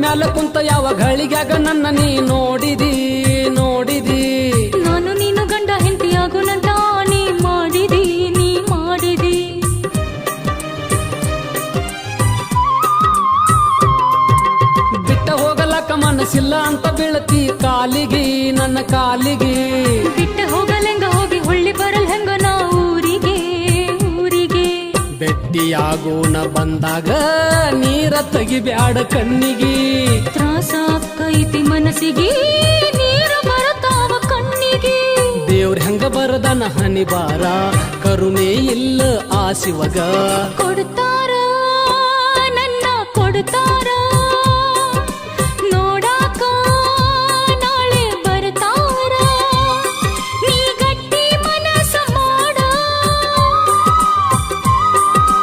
ಮ್ಯಾಲ ಕುಂತ ಯಾವ ಗಳಿಗ್ಯಾಗ ನನ್ನ ನೀ ನೋಡಿದಿ ನೋಡಿದಿ ನಾನು ನೀನು ಗಂಡ ಹೆಂಡತಿಯಾಗುನಂತ ನೀ ಮಾಡಿದಿ ನೀ ಮಾಡಿದಿ ಬಿಟ್ಟ ಹೋಗಲಕ್ಕ ಮನಸ್ಸಿಲ್ಲ ಅಂತ ಬೀಳತಿ ಕಾಲಿಗೆ ನನ್ನ ಕಾಲಿಗೆ ಬಿಟ್ಟ ಹೋಗಲೆಂಗ ಹೋಗಿ ಹೊಳ್ಳಿ ಬರಲ್ ಹೆಂಗ ನಾ ಊರಿಗೆ ಊರಿಗೆ ಬೆಟ್ಟಿಯಾಗೋಣ ಬಂದಾಗ ನೀರ ತೆಗಿಬ್ಯಾಡ ಕಣ್ಣಿಗೆ ತ್ರಾಸ ಆಕ್ಕೈತಿ ಮನಸ್ಸಿಗೆ ನೀರ ಬರತಾವ ಕಣ್ಣಿಗೆ ದೇವ್ರ ಹೆಂಗ ಬರದನ ಹನಿ ಬಾರ ಕರುಣೆ ಇಲ್ಲ ಆ ಶಿವಗ ಕೊಡ್ತಾರ ನನ್ನ ಕೊಡ್ತಾರ